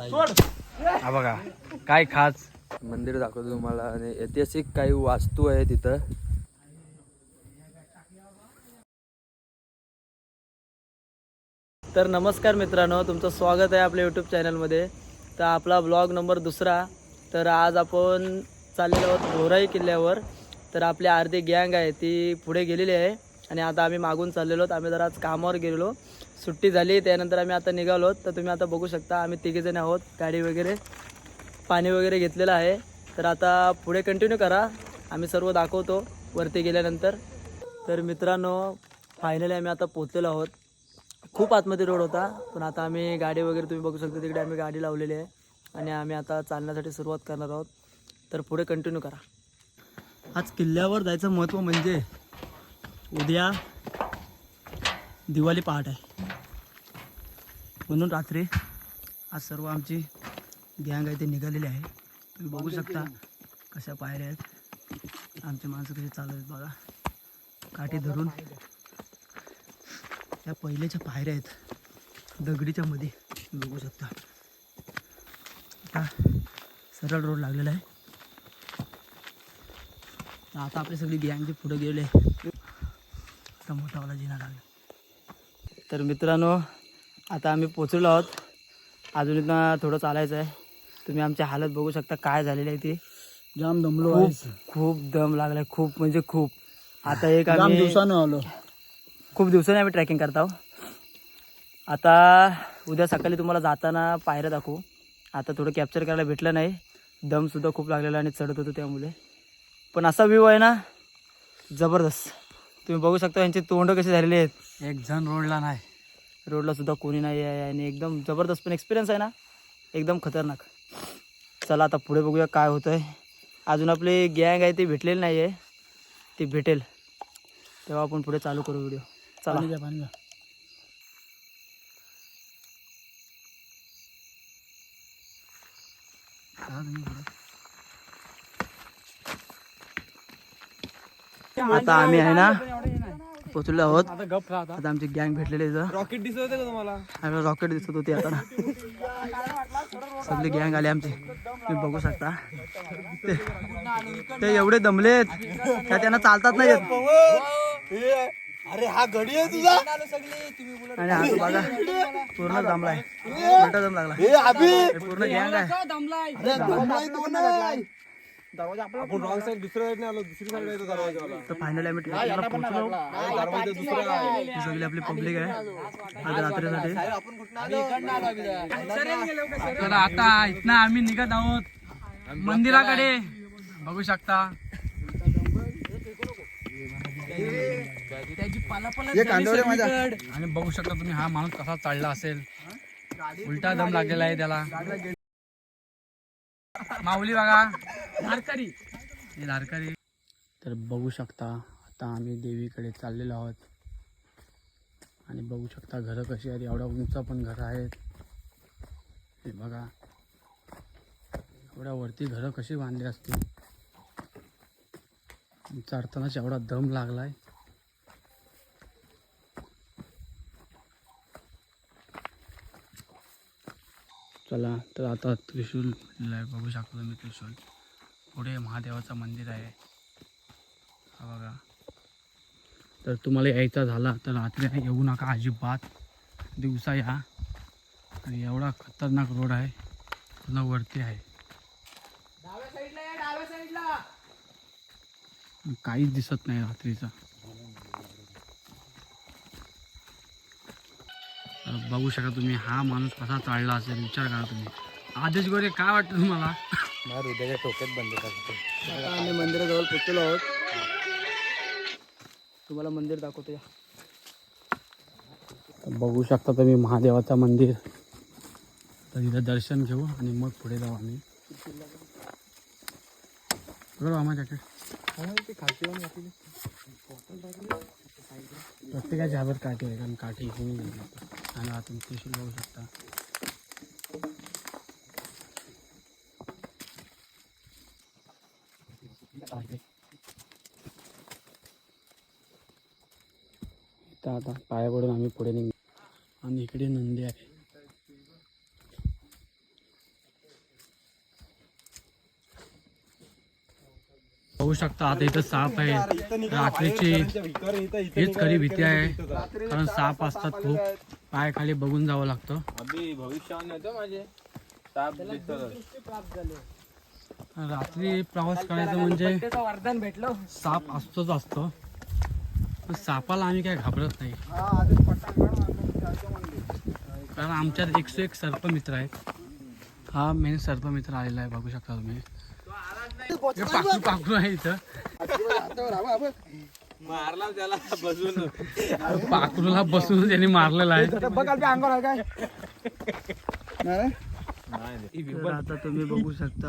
हा बघा काय खास मंदिर दाखवतो तुम्हाला आणि ऐतिहासिक काही वास्तू आहे तिथं. तर नमस्कार मित्रांनो, तुमचं स्वागत आहे आपल्या यूट्यूब चॅनलमध्ये. तर आपला ब्लॉग नंबर 2. तर आज आपण चाललेलो आहोत भोराई किल्ल्यावर. तर आपली अर्धी गँग आहे ती पुढे गेलेली आहे आणि आता आम्ही मागून चाललेलो आहोत. आम्ही जरा आज कामावर गेलेलो, सुट्टी झाली, त्यानंतर आम्ही आता निघालो. तर तुम्ही आता बघू शकता आम्ही तिघेजण आहोत. गाडी वगैरे पाणी वगैरे घेतलेलं आहे. तर आता पुढे कंटिन्यू करा, आम्ही सर्व दाखवतो वरती गेल्यानंतर. तर मित्रांनो, फायनली आम्ही आता पोहोचलेलो आहोत. खूप आतमध्ये रोड होता, पण आता आम्ही गाडी वगैरे तुम्ही बघू शकता तिकडे आम्ही गाडी लावलेली आहे आणि आम्ही आता चालण्यासाठी सुरुवात करणार आहोत. तर पुढे कंटिन्यू करा. आज किल्ल्यावर जायचं महत्त्व म्हणजे उद्या दिवाळी पहाट आहे, म्हणून रात्री आज सर्व आमची गँग आहे ते निघालेली आहे. तुम्ही बघू शकता कशा पायऱ्या आहेत, आमचे माणसं कशी चालत आहेत बघा, काठी धरून. त्या पहिल्याच्या पायऱ्या आहेत दगडीच्या मध्ये, तुम्ही बघू शकता. आता सरळ रोड लागलेला आहे. आता आपली सगळी गँगची पुढे गेले, आता मोठावाला जिना लागला. तर मित्रांनो, आता आम्ही पोचलेलो आहोत. अजून इथं थोडं चालायचं आहे. तुम्ही आमची हालत बघू शकता काय झालेली आहे ती. जाम दमलो, खूप दम लागलाय, खूप म्हणजे खूप. आता एक आम्ही दिवसानं आलो, खूप दिवसांनी आम्ही ट्रॅकिंग करत आहोत. आता उद्या सकाळी तुम्हाला जाताना पायऱ्या दाखवू. आता थोडं कॅप्चर करायला भेटलं नाही, दमसुद्धा खूप लागलेला आणि चढत होतो त्यामुळे. पण असा व्ह्यू आहे ना जबरदस्त. तुम्ही बघू शकता यांचे तोंड कसे झालेले आहेत. एक जण रोडला नाही, रोडला सुद्धा कोणी नाही आहे आणि एकदम जबरदस्त पण एक्सपिरियन्स आहे ना, एकदम खतरनाक. चला आता पुढे बघूया काय होतं आहे. अजून आपली गँग आहे ती भेटलेली नाही आहे, ती भेटेल तेव्हा आपण पुढे चालू करू व्हिडिओ. चला. पाणी घ्या. आता आम्ही आहे ना पोचलो आहोत. आता आमची गँग भेटलेली आहे. रॉकेट दिसत होते का तुम्हाला? आम्हाला रॉकेट दिसत होती. आता ना सगळी गँग आली आमची, तुम्ही बघू शकता. ते एवढे दमलेत त्या त्यांना चालतात नाही येत. अरे हा घडी आहे तुझा, आणि हा बघा पूर्ण दमलाय, उलटा दम लागला. पूर्ण गँग आहे. आपण रॉंग साईड दुसऱ्या साईडने आलो, दुसरी साईड आहे तो दरवाजावाला. तर फायनली आम्ही ट्रेकिंगला पोहोचलो. दरवाजा दुसरा आहे. ही सगळी आपली पब्लिक आहे आज रात्रीसाठी. तर आता इथनं आम्ही निघत आहोत मंदिराकडे, बघू शकता. आणि बघू शकता तुम्ही हा माणूस कसा चढला असेल, उलटा दम लागलेला आहे त्याला. माऊली बघा, धारकरी हे धारकरी. तर बघू शकता आता आम्ही देवीकडे चाललेलो आहोत आणि बघू शकता घरं कशी आहेत. एवढ्या उंच पण घरं आहेत, हे बघा एवढ्या वरती घरं कशी बांधली असतील. चढतानाच एवढा दम लागलाय. चला तर आता त्रिशूल बघू शकता तुम्ही. त्रिशूल पुढे महादेवाचं मंदिर आहे, हा बघा. तर तुम्हाला यायचा झाला तर रात्री येऊ नका अजिबात, दिवसा या. आणि एवढा खतरनाक रोड आहे, पुन्हा वरती आहे, काहीच दिसत नाही रात्रीचं. बघू शकता तुम्ही हा माणूस कसा चालला असेल, विचार करा तुम्ही. आदेश गोरे काय वाटतं तुम्हाला? हृदयाच्या टोक्यात बंद करतो. आता आम्ही मंदिराजवळ पोचलो आहोत, तुम्हाला मंदिर दाखवतो या. बघू शकता तुम्ही महादेवाचं मंदिर. तर इथं दर्शन घेऊ आणि मग पुढे जाऊ आम्ही. बरोबर आम्हा जॅकेट प्रत्येकाच्या हातात काठी आहे, कारण काठी घेऊन आणि आता तुम्ही त्रिशूल बघू शकता. इथं आता पाया पडून आम्ही पुढे निघू आणि इकडे नंदी आहे. बघू शकता आता इथं साप आहे. रात्रीची हीच खरी भीती आहे, कारण साप असतात खूप. पाय खाली बघून जावं लागतं. रात्री प्रवास करायचा म्हणजे साप असतोच असतो, पण सापाला आम्ही काय घाबरत नाही, कारण आमच्यात 101 सर्पमित्र आहेत. हा मेन सर्पमित्र आलेला आहे, बघू शकता तुम्ही. हे पाखरू आहे इथं. मारला त्याला बसून. पाखरूला बसून त्यांनी मारलेला आहे. तर आता तुम्ही बघू शकता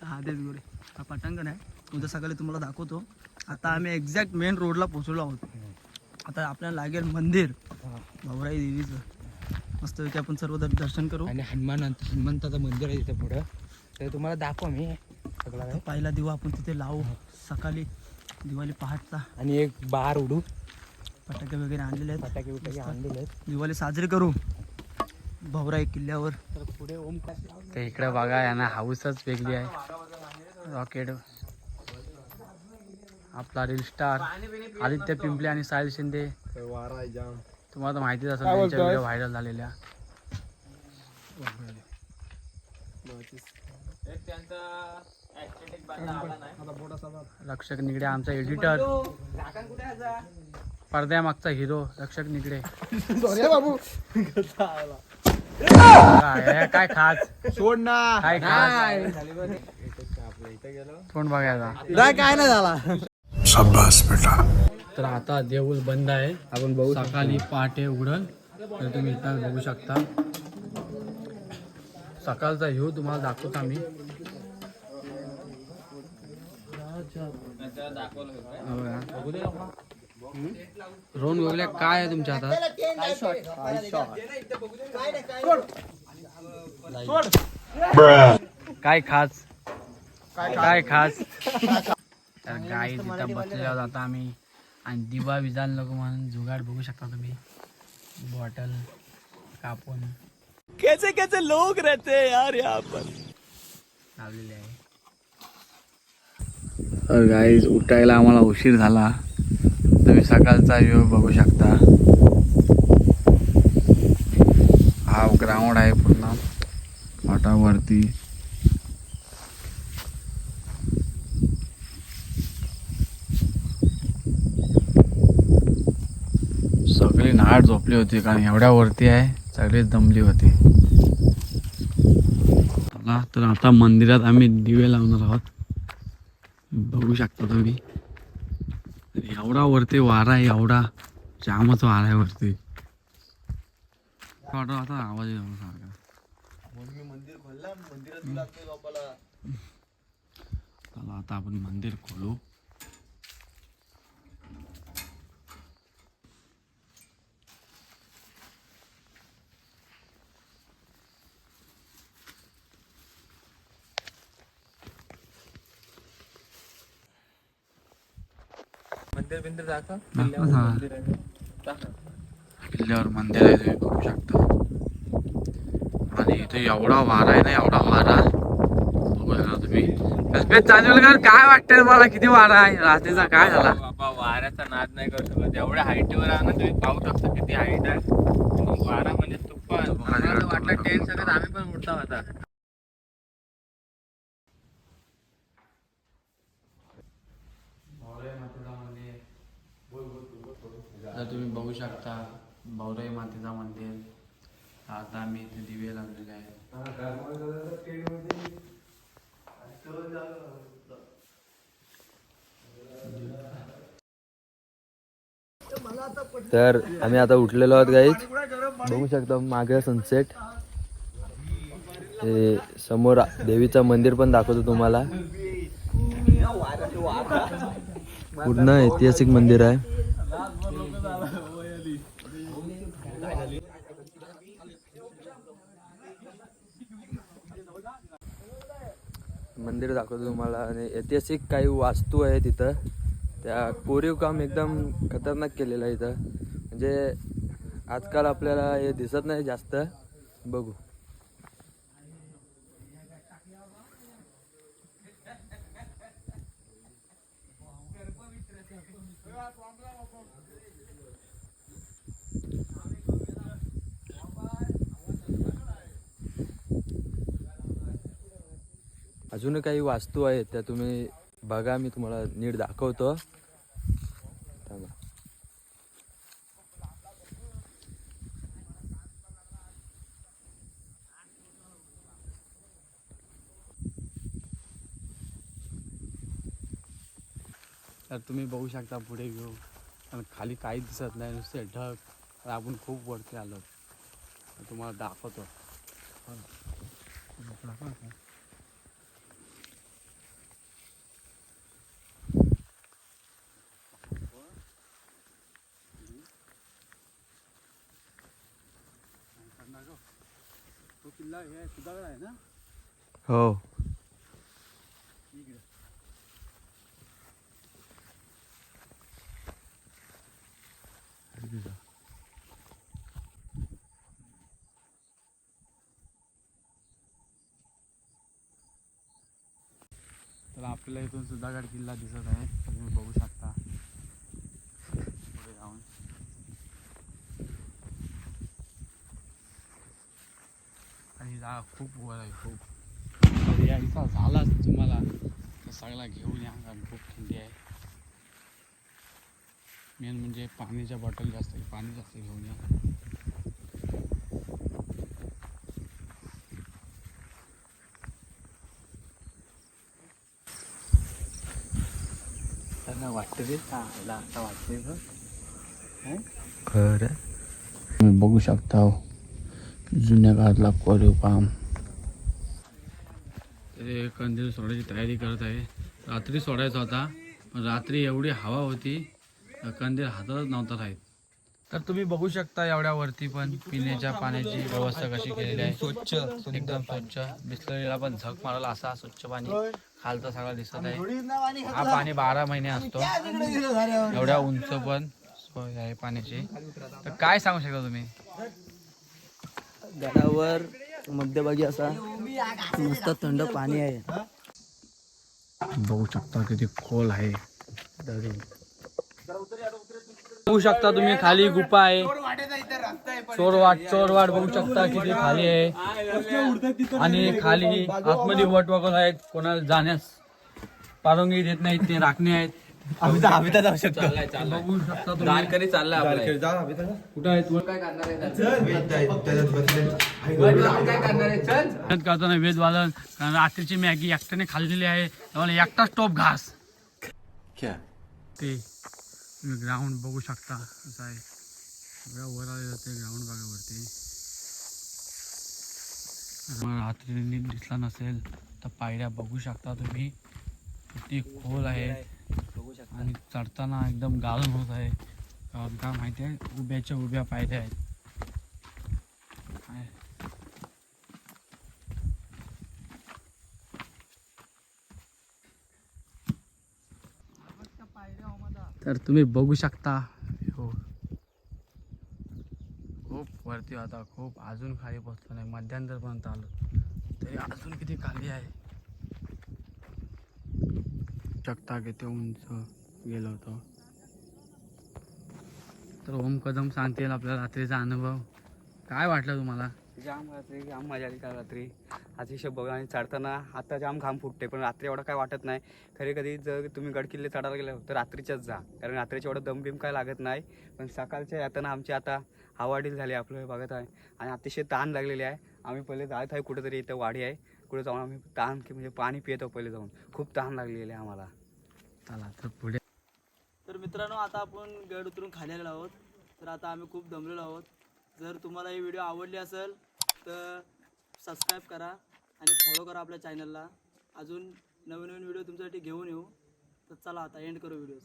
हा पटांगण आहे. उद्या सकाळी तुम्हाला दाखवतो. आता आम्ही एक्झॅक्ट मेन रोडला पोहोचलो आहोत. आता आपल्याला लागेल मंदिर भाऊराई देवीचं. मस्तपैकी आपण सर्व दर्शन करू. आणि हनुमंताचं मंदिर आहे तिथे पुढं, ते तुम्हाला दाखव मी सगळं. पहिला दिवा आपण तिथे लावू सकाळी, दिवाळी पहाटचा. आणि एक बार उडू, फटाके वगैरे आणलेले आहेत, फटाके बिटाके आणलेले आहेत. दिवाळी साजरी करू भाऊराई किल्ल्यावर. तर पुढे ओम तर इकडे बघा, यांना हाऊसच वेगळी आहे. रॉकेट, आपला रील स्टार आदित्य पिंपले आणि साहिल शिंदे. वारा आहे जाम. तुम्हाला तर माहितीच असेल, त्यांच्या व्हिडिओ व्हायरल झालेल्या. रक्षक निगडे आमचा एडिटर, पडद्यामागचा हिरो रक्षक निगडे. काय खास सोड ना, काय खास कोण बघायला. काय नाही झाला. तर आता देऊळ बंद आहे, आपण बघू. सकाळी पहाटे उघडल, तर तुम्ही इथं बघू शकता. सकाळचा व्ह्यू तुम्हाला दाखवतो आम्ही. रोहन गोगल्या, काय आहे तुमच्या हातात? काय खास, काय खास. तर गाई तिथं बसलेल्या जाता आम्ही, आणि दिवा विजाल नको म्हणून जुगाड बघू शकता तुम्ही. बॉटल कापून कैसे कैसे लोग रहते हैं यार यहाँ पर लावलेले आहे. तर गाईज उठायला आम्हाला उशीर झाला. तुम्ही सकाळचा व्ह्यू बघू शकता. हा ग्राउंड आहे पूर्ण फाटावरती. सगळी नाट झोपली होती, कारण एवढ्या वरती आहे, सगळीच दमली होती. चला, तर आता मंदिरात आम्ही दिवे लावणार आहोत, बघू शकता तुम्ही. एवढा वरती वारा आहे, एवढा जामच वारा आहे वरती. आता आवाज येतो सारखा. चला आता आपण मंदिर खोलू. मंदिर बिंदिर दाखव. किल्ल्यावर मंदिर आहे, तुम्ही बघू शकता. आणि इथे एवढा वारा आहे ना, एवढा वारा बघू शकता तुम्ही. चांदवलकर, काय वाटतंय मला, किती वारा आहे रात्रीचा? काय झाला बाबा, वाऱ्याचा नाद नाही करू शकत. एवढ्या हाईटवर आहे ना, तुम्ही पाहू शकता किती हाईट आहे. वारा म्हणजे तुफान. वाटलं टेन सगळं आम्ही पण उडता होता. तर तुम्ही बघू शकता भाऊराई मातेचा मंदिर. आता आम्ही इथे दिवे लावलेले आहेत. तर आम्ही आता उठलेलो आहोत गाईज. बघू शकता मागे सनसेट. हे समोर देवीचं मंदिर पण दाखवतो तुम्हाला. पूर्ण ऐतिहासिक मंदिर आहे. मंदिर दाखवतो तुम्हाला. आणि ऐतिहासिक काही वास्तू आहे तिथं. त्या कोरीव काम एकदम खतरनाक केलेलं आहे इथं. म्हणजे आजकाल आपल्याला हे दिसत नाही जास्त. बघू. अजून काही वास्तू आहेत त्या तुम्ही बघा, मी तुम्हाला नीट दाखवतो. थांबा. तर तुम्ही बघू शकता पुढे घेऊ, आणि खाली काहीच दिसत नाही, नुसते ढग. तर आपण खूप वरती आलो, तुम्हाला दाखवतो. तो किल्ला हे सुधागड आहे ना? हो. तर आपल्याला इथून सुधागड किल्ला दिसत आहे, तुम्ही बघू शकता पुढे जाऊन. आणि जागा खूप वर आहे, खूप. तर यायचा झालाच तुम्हाला तर सगळा घेऊन या, कारण खूप थंडी आहे. मेन म्हणजे पाण्याच्या बॉटल जास्त आहे, पाणी जास्त घेऊन या. त्यांना वाटतं रे आता वाटते खरं. तुम्ही बघू शकता जुन्या काळातला कोरीव काम. ते कंदील सोडायची तयारी करत आहे. रात्री सोडायचा होता, पण रात्री एवढी हवा होती कंदील हातातच नव्हता राहत. तर तुम्ही बघू शकता एवढ्या वरती पण पिण्याच्या पाण्याची व्यवस्था कशी केलेली आहे. स्वच्छ, एकदम स्वच्छ. बिस्लरीला पण झक मारला असा स्वच्छ पाणी खालचं सगळं दिसत आहे. हा पाणी 12 महिने असतो. एवढ्या उंच पण सोय आहे पाण्याची. तर काय सांगू शकता तुम्ही? गडावर मध्यभागी असा मस्त थंड पाणी आहे. बघू शकता किती खोल आहे दरी. बघू शकता तुम्ही खाली गुफा आहे. चोरवाट बघू शकता किती खाली आहे. आणि खाली आतमध्ये वट वगैरे आहेत, कोणाला जाण्यास परवानगी देत नाहीत, ते राखणे आहेत. आम्ही तर जाऊ शकतो. बघू शकता तुम्ही चालला कुठं आहे तू? काय करणार आहे मेहनत करताना वेद वादन, कारण रात्रीची मॅगी एकट्याने खाल्लेली आहे, त्यामुळे एकटाच टोप घास. ते तुम्ही ग्राउंड बघू शकता कसं आहे. सगळ्या वर आलेलं ते ग्राउंड बघा वरती. रात्री नीट दिसला नसेल तर पायऱ्या बघू शकता तुम्ही किती खोल आहे. आणि चढताना एकदम गाळून होत आहे, कारण का माहिती आहे उभ्याच्या उभ्या पायऱ्या आहेत. तर तुम्ही बघू शकता हो, खूप वरती आता, खूप अजून खाली पोहोचलो नाही, मध्यांतरपर्यंत आलो तरी अजून किती खाली आहे. शकता किती उंच गेलो होतो. तर ओम कदम सांगतील आपल्या रात्रीचा अनुभव. काय वाटलं तुम्हाला? जाम रात्री जाम मजा आली काल रात्री. अतिशय बघा, आणि चढताना आता जाम घाम फुटते, पण रात्री एवढं काय वाटत नाही. खरी कधी जर तुम्ही गडकिल्ले चढायला गेले तर रात्रीच्याच जा, कारण रात्रीच्या एवढं दमबिम काय लागत नाही. पण सकाळच्या येताना आमची आता हवाडील झाली आपलं बघत आहे, आणि अतिशय ताण लागलेली आहे. आम्ही पहिले जात आहे कुठेतरी, इथं वाडी आहे, कुठे जाऊन आम्ही ताण म्हणजे पाणी पितो पहिले जाऊन. खूप ताण लागलेली आहे आम्हाला. चला तर पुढे. तर मित्रांनो, आता आपण गड उतरून खाली आलेलो आहोत. तर आता आम्ही खूप दमलेलो आहोत. जर तुम्हाला ही व्हिडिओ आवडली असेल तर सबस्क्राईब करा आणि फॉलो करा आपल्या चॅनलला. अजून नवीन नवीन व्हिडिओ तुमच्यासाठी घेऊन येऊ. तर चला आता एंड करू व्हिडिओ.